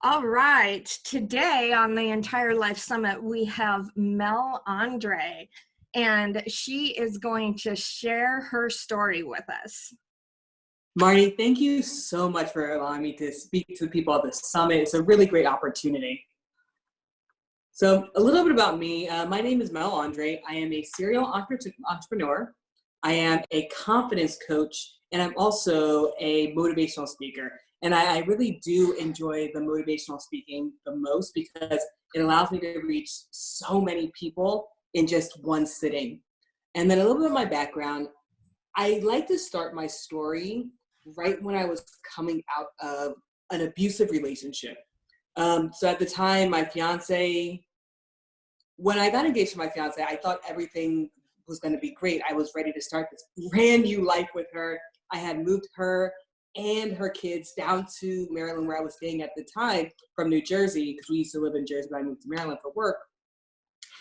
All right. Today on the Entire Life Summit, we have Mel Andre, and she is going to share her story with us. Marty, thank you so much for allowing me to speak to the people at the summit. It's a really great opportunity. So a little bit about me. My name is Mel Andre. I am a serial entrepreneur. I am a confidence coach, and I'm also a motivational speaker. And I really do enjoy the motivational speaking the most because it allows me to reach so many people in just one sitting. And then a little bit of my background. I like to start my story right when I was coming out of an abusive relationship. So at the time, when I got engaged to my fiance, I thought everything was going to be great. I was ready to start this brand new life with her. I had moved her and her kids down to Maryland, where I was staying at the time, from New Jersey, because we used to live in Jersey, but I moved to Maryland for work.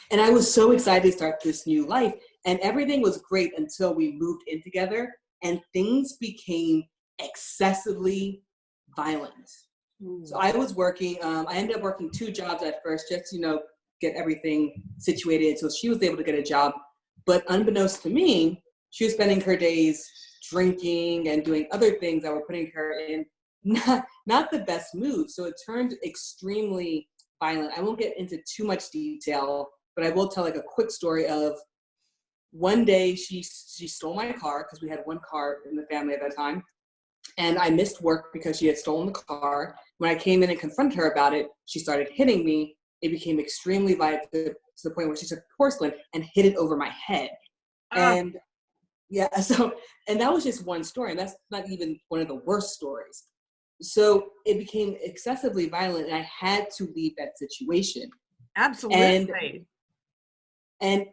And I was so excited to start this new life. And everything was great until we moved in together and things became excessively violent. So I was working, I ended up working 2 jobs at first, just, get everything situated so she was able to get a job. But unbeknownst to me, she was spending her days drinking and doing other things that were putting her in not the best mood. So it turned extremely violent. I won't get into too much detail, but I will tell like a quick story of one day she stole my car, because we had one car in the family at that time. And I missed work because she had stolen the car. When I came in and confronted her about it, she started hitting me. It became extremely violent to the point where she took porcelain and hit it over my head. And yeah, and that was just one story. And that's not even one of the worst stories. So it became excessively violent and I had to leave that situation. Absolutely. And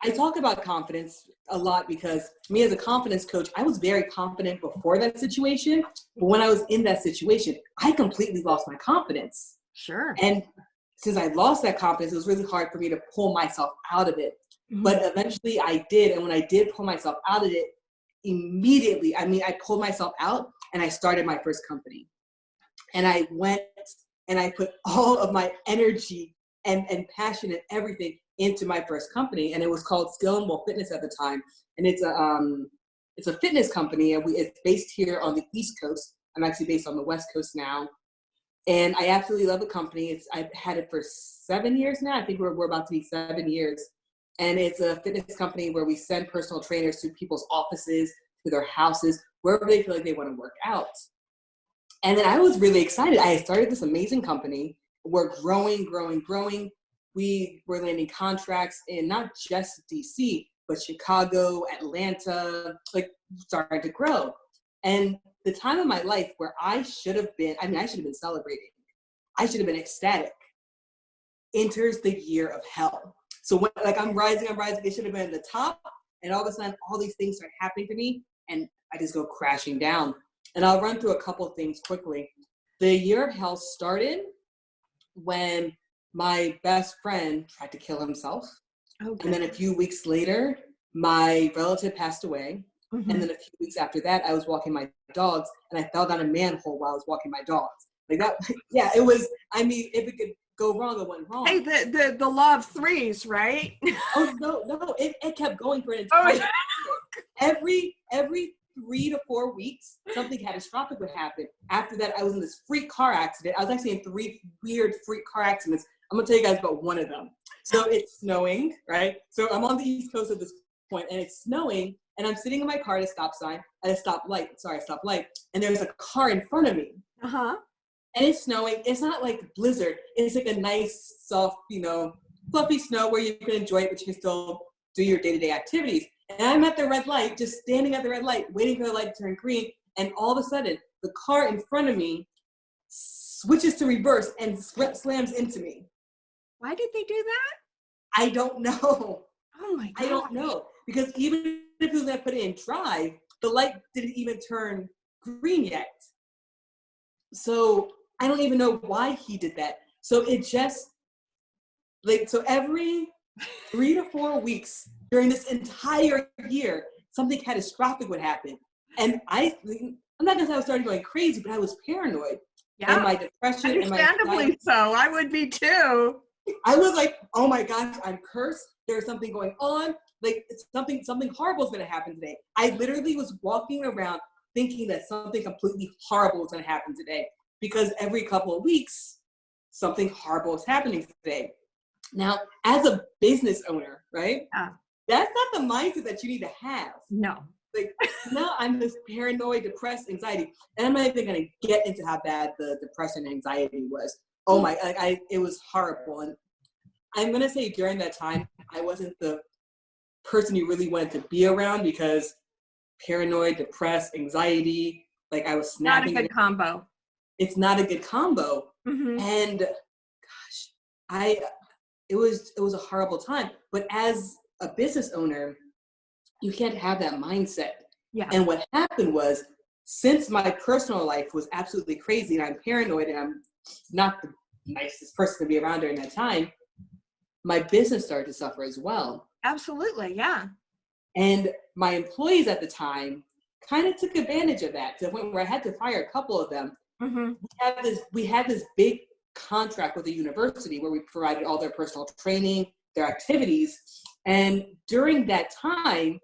I talk about confidence a lot because me as a confidence coach, I was very confident before that situation. But when I was in that situation, I completely lost my confidence. Sure. And since I lost that confidence, it was really hard for me to pull myself out of it. Mm-hmm. But eventually I did. And when I did pull myself out of it, immediately, I pulled myself out and I started my first company. And I went and I put all of my energy and passion and everything into my first company. And it was called Skill and Well Fitness at the time. And it's a fitness company, and it's based here on the East Coast. I'm actually based on the West Coast now. And I absolutely love the company. I've had it for 7 years now. I think we're about to be 7 years. And it's a fitness company where we send personal trainers to people's offices, to their houses, wherever they feel like they want to work out. And then I was really excited. I started this amazing company. We're growing. We were landing contracts in not just DC, but Chicago, Atlanta, like starting to grow. And the time of my life where I should have been celebrating. I should have been ecstatic. Enters the year of hell. So when, I'm rising, it should have been at the top. And all of a sudden, all these things start happening to me and I just go crashing down. And I'll run through a couple of things quickly. The year of hell started when my best friend tried to kill himself. Okay. And then a few weeks later, my relative passed away. Mm-hmm. And then a few weeks after that, I was walking my dogs and I fell down a manhole while I was walking my dogs. Like that, yeah, it was, if it could go wrong, it went wrong. Hey, the law of threes, right? Oh, no, it kept going for an entire year. Every 3 to 4 weeks, something catastrophic would happen. After that, I was in this freak car accident. I was actually in 3 weird freak car accidents. I'm going to tell you guys about one of them. So it's snowing, right? So I'm on the East Coast at this point, and it's snowing, and I'm sitting in my car at a stoplight, and there's a car in front of me. Uh-huh. And it's snowing. It's not like blizzard. It's like a nice, soft, fluffy snow where you can enjoy it, but you can still do your day-to-day activities. And I'm at the red light, just standing at the red light, waiting for the light to turn green. And all of a sudden, the car in front of me switches to reverse and slams into me. Why did they do that? I don't know. Oh my God. I don't know. Because even if it was going to put it in drive, the light didn't even turn green yet. So I don't even know why he did that. So it just, so every 3 to 4 weeks during this entire year, something catastrophic would happen. And I'm not going to say I was starting going crazy, but I was paranoid. Yeah. And my depression and my Understandably anxiety, so. I would be too. I was like, oh my gosh, I'm cursed. There's something going on. Like something horrible is going to happen today. I literally was walking around thinking that something completely horrible was going to happen today, because every couple of weeks, something horrible is happening today. Now, as a business owner, right? Yeah. That's not the mindset that you need to have. No. Like, no, I'm this paranoid, depressed, anxiety. And I'm not even going to get into how bad the depression and anxiety was. Oh my, it was horrible. And I'm going to say during that time, I wasn't the person you really wanted to be around, because paranoid, depressed, anxiety, like I was snapping. Not a good combo. It's not a good combo. Mm-hmm. And gosh, it was a horrible time. But as a business owner, you can't have that mindset. Yeah. And what happened was, since my personal life was absolutely crazy and I'm paranoid and I'm not the nicest person to be around during that time, my business started to suffer as well. Absolutely. Yeah. And my employees at the time kind of took advantage of that, to the point where I had to fire a couple of them. Mm-hmm. We had this big contract with the university where we provided all their personal training, their activities. And during that time,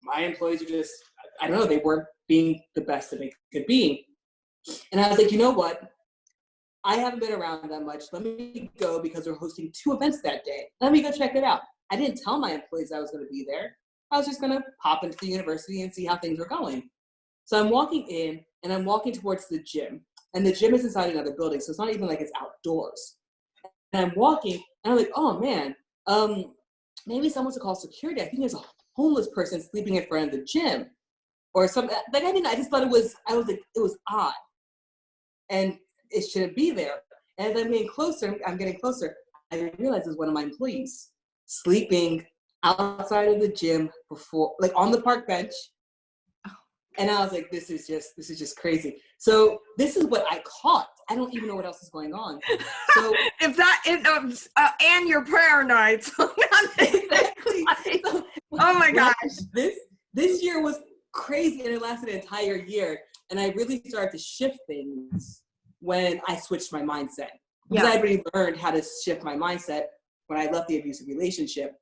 my employees were just, I don't know, they weren't being the best that they could be. And I was like, you know what? I haven't been around that much. Let me go, because we're hosting 2 events that day. Let me go check it out. I didn't tell my employees I was going to be there. I was just going to pop into the university and see how things were going. So I'm walking in, and I'm walking towards the gym. And the gym is inside another building, so it's not even like it's outdoors. And I'm walking, and I'm like, oh man, maybe someone should call security. I think there's a homeless person sleeping in front of the gym, or something. Like I just thought it was odd, and it shouldn't be there. And as I'm getting closer, I realize it's one of my employees sleeping outside of the gym, before, like on the park bench. And I was like, this is just crazy. So this is what I caught. I don't even know what else is going on. So and you're paranoid. So exactly. So, oh my gosh. This year was crazy, and it lasted an entire year. And I really started to shift things when I switched my mindset. Because I already learned how to shift my mindset when I left the abusive relationship.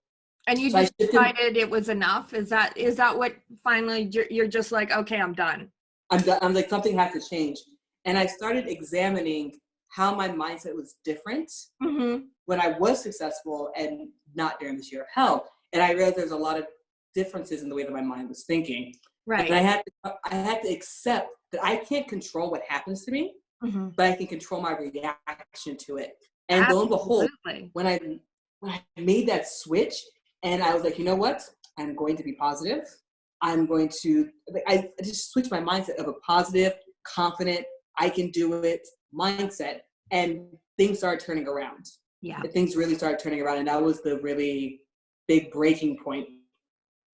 And you just decided it was enough? Is that what finally you're just like, okay, I'm done? I'm done. I'm like, something has to change. And I started examining how my mindset was different when I was successful and not during this year of hell. And I realized there's a lot of differences in the way that my mind was thinking. Right. And I had to accept that I can't control what happens to me, but I can control my reaction to it. And lo and behold, when I made that switch, and I was like, you know what? I'm going to be positive. I'm going to, I just switched my mindset of a positive, confident, I can do it mindset. And things started turning around. Yeah. Things really started turning around. And that was the really big breaking point.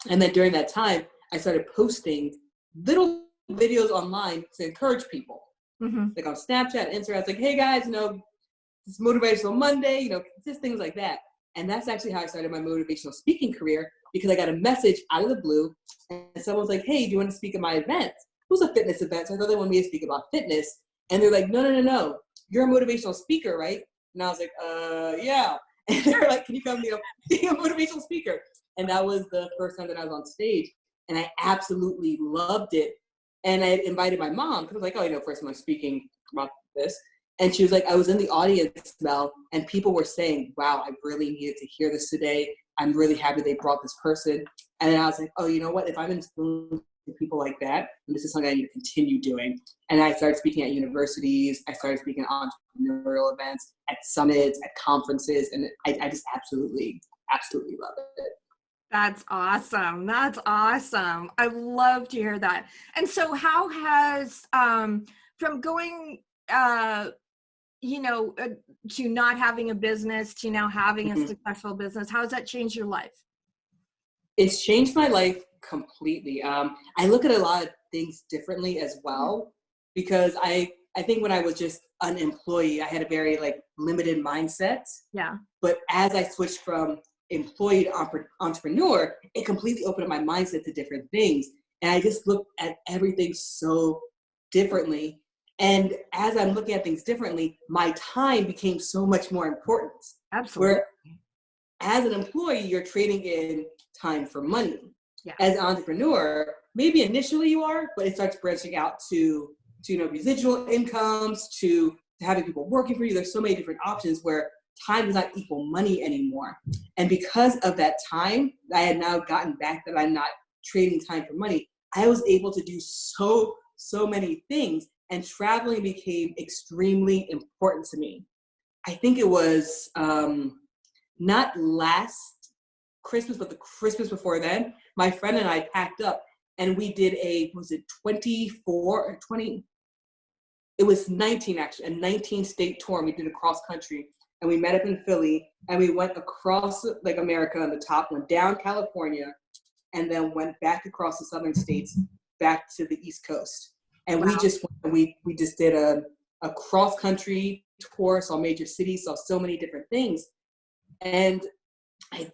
And then during that time, I started posting little videos online to encourage people. Like on Snapchat, Instagram, I was like, hey guys, it's Motivational Monday, just things like that. And that's actually how I started my motivational speaking career, because I got a message out of the blue, and someone was like, hey, do you want to speak at my event? It was a fitness event, so I thought they wanted me to speak about fitness. And they're like, no, you're a motivational speaker, right? And I was like, yeah. And they're like, can you come be a motivational speaker? And that was the first time that I was on stage, and I absolutely loved it. And I invited my mom, because I was like, oh, first time I'm speaking about this. And she was like, I was in the audience, Mel, and people were saying, wow, I really needed to hear this today. I'm really happy they brought this person. And then I was like, oh, you know what? If I'm influencing people like that, then this is something I need to continue doing. And I started speaking at universities. I started speaking at entrepreneurial events, at summits, at conferences. And I just absolutely love it. That's awesome. That's awesome. I love to hear that. And so how has, from going, to not having a business to now having a successful business, how has that changed your life? It's changed my life completely. I look at a lot of things differently as well, because I think when I was just an employee, I had a very limited mindset. Yeah. But as I switched from employee to entrepreneur, it completely opened up my mindset to different things. And I just looked at everything so differently. And as I'm looking at things differently, my time became so much more important. Absolutely. Where as an employee, you're trading in time for money. Yeah. As an entrepreneur, maybe initially you are, but it starts branching out to residual incomes, to having people working for you. There's so many different options where time does not equal money anymore. And because of that time, I had now gotten back that I'm not trading time for money. I was able to do so many things, and traveling became extremely important to me. I think it was not last Christmas, but the Christmas before then, my friend and I packed up and we did was it 24 or 20? It was 19 actually, a 19 state tour. And we did a cross country and we met up in Philly and we went across like America on the top, went down California, and then went back across the southern states, back to the East Coast. And Wow. we just did a cross country tour, saw major cities, saw so many different things. And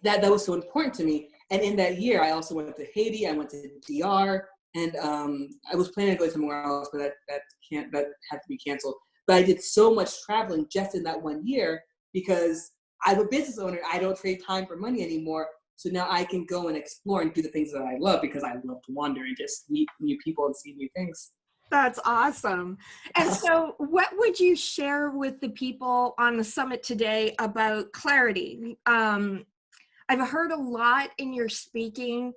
that was so important to me. And in that year, I also went to Haiti, I went to DR, and I was planning to go somewhere else, but that had to be canceled. But I did so much traveling just in that 1 year because I'm a business owner. I don't trade time for money anymore. So now I can go and explore and do the things that I love because I love to wander and just meet new people and see new things. That's awesome. And so what would you share with the people on the summit today about clarity? I've heard a lot in your speaking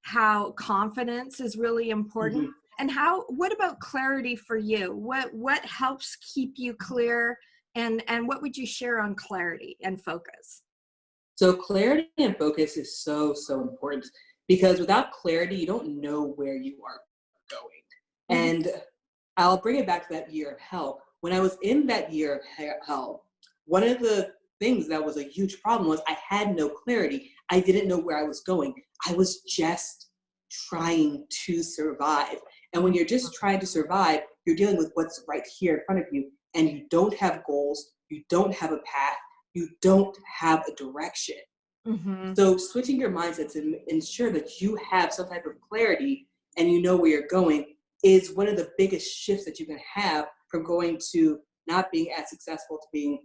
how confidence is really important. Mm-hmm. And what about clarity for you? What helps keep you clear, and what would you share on clarity and focus? So clarity and focus is so important because without clarity, you don't know where you are going. Mm-hmm. And I'll bring it back to that year of hell. When I was in that year of hell, one of the things that was a huge problem was I had no clarity. I didn't know where I was going. I was just trying to survive. And when you're just trying to survive, you're dealing with what's right here in front of you. And you don't have goals. You don't have a path. You don't have a direction. Mm-hmm. So switching your mindset to ensure that you have some type of clarity and you know where you're going is one of the biggest shifts that you can have from going to not being as successful to being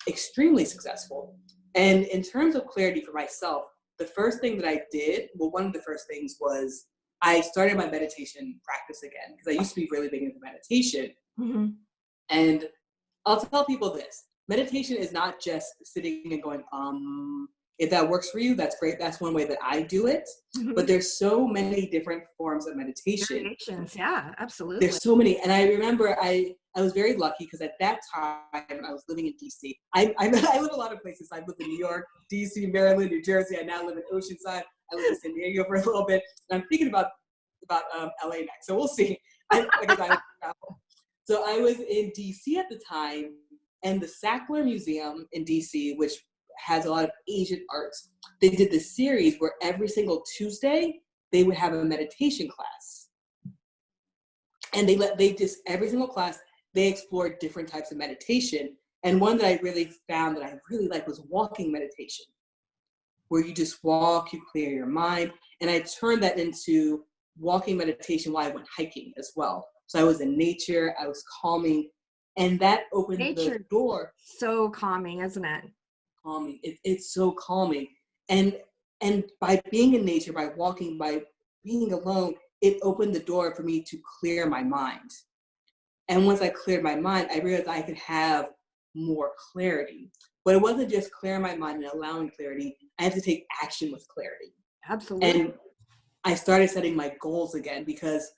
extremely successful. And in terms of clarity for myself, the first thing that I did, one of the first things was I started my meditation practice again because I used to be really big into meditation. Mm-hmm. And I'll tell people this, meditation is not just sitting and going, if that works for you, that's great. That's one way that I do it. Mm-hmm. But there's so many different forms of meditation. Variations, yeah, absolutely. There's so many. And I remember I was very lucky because at that time I was living in DC. I live a lot of places. I lived in New York, DC, Maryland, New Jersey. I now live in Oceanside. I lived in San Diego for a little bit. And I'm thinking about LA next. So we'll see. So I was in DC at the time, and the Sackler Museum in DC, which has a lot of Asian arts, they did this series where every single Tuesday they would have a meditation class. And every single class, they explored different types of meditation. And one that I really found that I really liked was walking meditation, where you just walk, you clear your mind. And I turned that into walking meditation while I went hiking as well. So I was in nature, I was calming, and that opened the door. So calming, isn't it? Calming. It's so calming. And by being in nature, by walking, by being alone, it opened the door for me to clear my mind. And once I cleared my mind, I realized I could have more clarity. But it wasn't just clearing my mind and allowing clarity. I had to take action with clarity. Absolutely. And I started setting my goals again because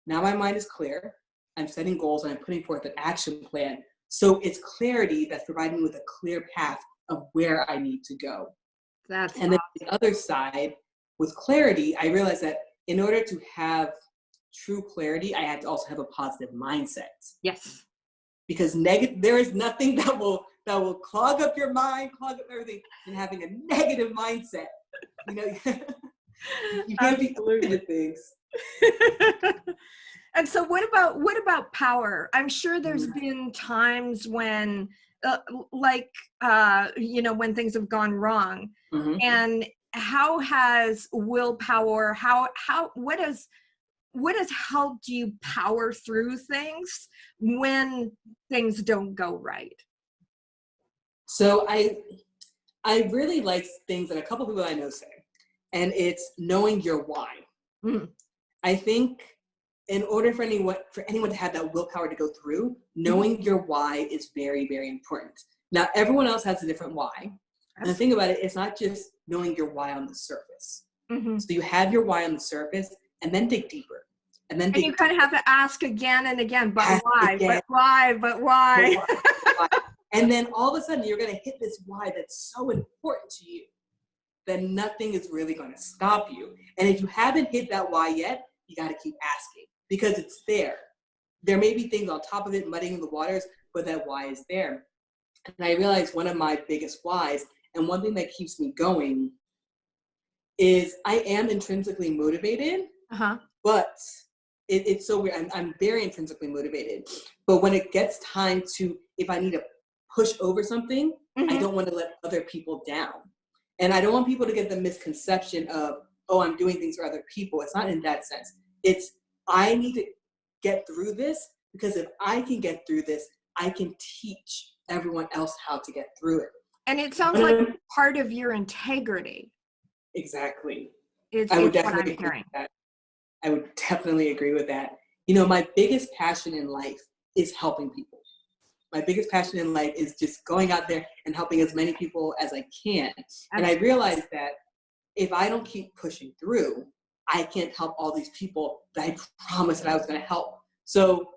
now my mind is clear. I'm setting goals and I'm putting forth an action plan. So it's clarity that's providing me with a clear path of where I need to go. That's and then the other side, with clarity, I realized that in order to have true clarity, I had to also have a positive mindset. Yes. Because there is nothing that will clog up your mind, clog up everything, and having a negative mindset. You know, you can't be open to things. And so what about power? I'm sure there's been times when when things have gone wrong. Mm-hmm. And how has willpower, what has helped you power through things when things don't go right? So I really like things that a couple people I know say, and it's knowing your why. Mm. I think in order for anyone to have that willpower to go through, knowing your why is very, very important. Now, everyone else has a different why. And the thing about it, it's not just knowing your why on the surface. Mm-hmm. So you have your why on the surface, and then dig deeper. And then And you kind of have to ask again and again, but why? Again. But why? But why? Why? And then all of a sudden, you're going to hit this why that's so important to you that nothing is really going to stop you. And if you haven't hit that why yet, you got to keep asking because it's there. There may be things on top of it, muddying the waters, but that why is there. And I realized one of my biggest whys, and one thing that keeps me going, is I am intrinsically motivated, but it's so weird. I'm very intrinsically motivated. But when it gets time to, if I need to push over something, I don't want to let other people down. And I don't want people to get the misconception of, oh, I'm doing things for other people. It's not in that sense. It's, I need to get through this because if I can get through this, I can teach everyone else how to get through it. And it sounds like part of your integrity. Exactly. I would definitely agree with that. I would definitely agree with that. You know, my biggest passion in life is helping people. My biggest passion in life is just going out there and helping as many people as I can. And I realized that if I don't keep pushing through, I can't help all these people that I promised that I was going to help. So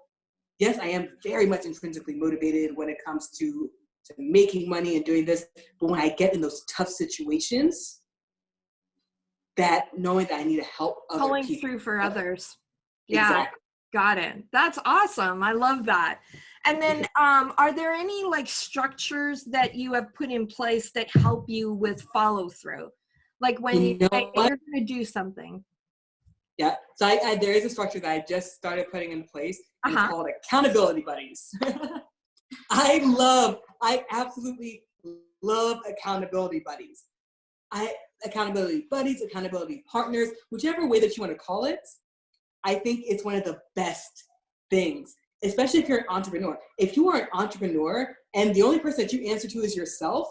yes, I am very much intrinsically motivated when it comes to making money and doing this. But when I get in those tough situations, that knowing that I need to help other pulling people. Through for others. Yeah, exactly. Got it. That's awesome. I love that. And then are there any like structures that you have put in place that help you with follow through? Like when you say you're going to do something. Yeah. So there is a structure that I just started putting in place. It's called accountability buddies. I absolutely love accountability buddies. Accountability buddies, accountability partners, whichever way that you want to call it. I think it's one of the best things, especially if you're an entrepreneur. If you are an entrepreneur and the only person that you answer to is yourself,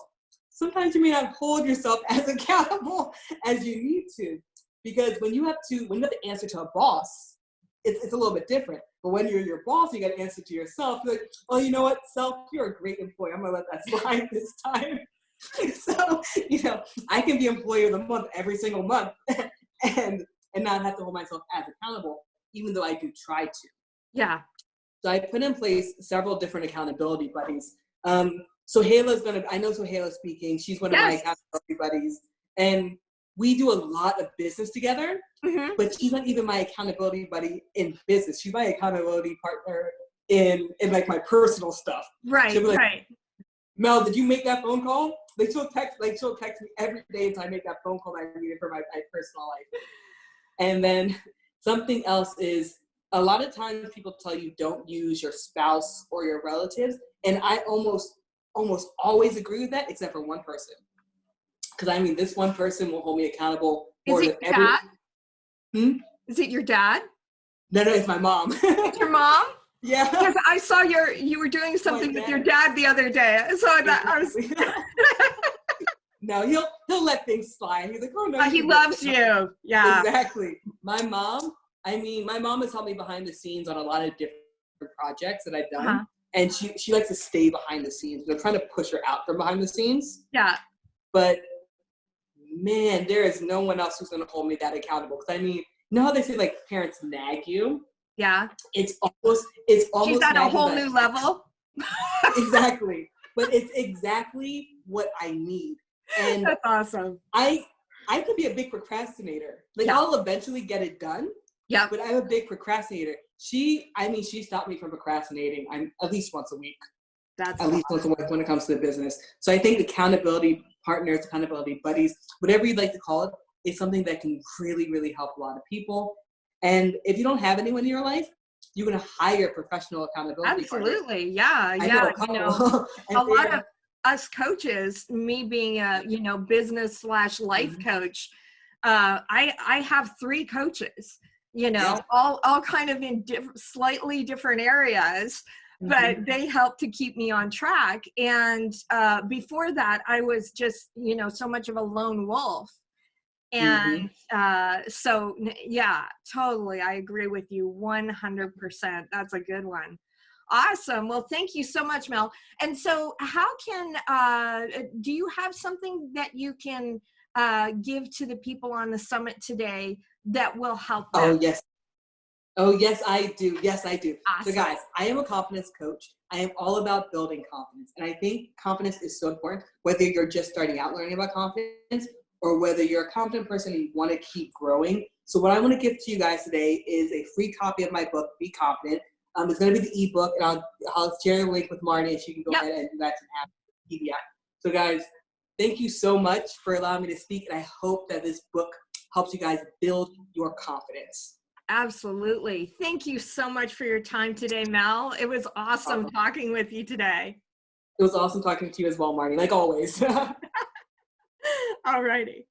sometimes you may not hold yourself as accountable as you need to. Because when you have to answer to a boss, it's a little bit different. But when you're your boss, you got to answer to yourself. You're like, oh, you know what, self, you're a great employee. I'm gonna let that slide this time. So, you know, I can be employee of the month every single month and not have to hold myself as accountable, even though I do try to. Yeah. So I put in place several different accountability buddies. So I know Sohaila's speaking. She's one of my accountability buddies. And we do a lot of business together, but she's not even my accountability buddy in business. She's my accountability partner in like my personal stuff. Right, She'll be like, right. Mel, did you make that phone call? She'll text me every day until I make that phone call that I needed for my personal life. And then something else is a lot of times people tell you don't use your spouse or your relatives. And I almost always agree with that, except for one person. Because I mean, this one person will hold me accountable more than everyone. Is it your dad? No, it's my mom. It's your mom? Yeah. Because I saw you were doing something with your dad the other day. So I was. No, he'll let things slide. He's like, oh no. He loves you. Yeah. Exactly. My mom has helped me behind the scenes on a lot of different projects that I've done. And she likes to stay behind the scenes. They're trying to push her out from behind the scenes. Yeah. But man, there is no one else who's going to hold me that accountable. Because I mean, you know how they say like parents nag you? Yeah. It's almost. She's at a whole new level. Exactly. But it's exactly what I need. And that's awesome. I could be a big procrastinator. Like I'll eventually get it done. Yeah. But I'm a big procrastinator. She stopped me from procrastinating. I'm at least once a week. That's at least once a week when it comes to the business. So I think accountability partners, accountability buddies, whatever you'd like to call it, is something that can really, really help a lot of people. And if you don't have anyone in your life, you're going to hire professional accountability partners. Absolutely. Yeah. A lot of us coaches, me being a, business / life coach, I have 3 coaches. you know, Yeah. all kind of in slightly different areas, but Mhm. they helped to keep me on track. And before that, I was just, you know, so much of a lone wolf. Mhm. And so, yeah, totally. I agree with you 100%. That's a good one. Awesome. Well, thank you so much, Mel. And so, how can, do you have something that you can give to the people on the summit today that will help them? Oh, yes. Oh, yes, I do. Yes, I do. So, Awesome. guys, I am a confidence coach. I am all about building confidence. And I think confidence is so important, whether you're just starting out learning about confidence or whether you're a confident person and you want to keep growing. So, what I want to give to you guys today is a free copy of my book, Be Confident. It's going to be the ebook, and I'll share the link with Marty, and she can go Yep. ahead and you guys can have the PDF. So, guys, thank you so much for allowing me to speak. And I hope that this book helps you guys build your confidence. Absolutely. Thank you so much for your time today, Mel. It was awesome Awesome. talking with you today. It was awesome talking to you as well, Marty, like always. All righty.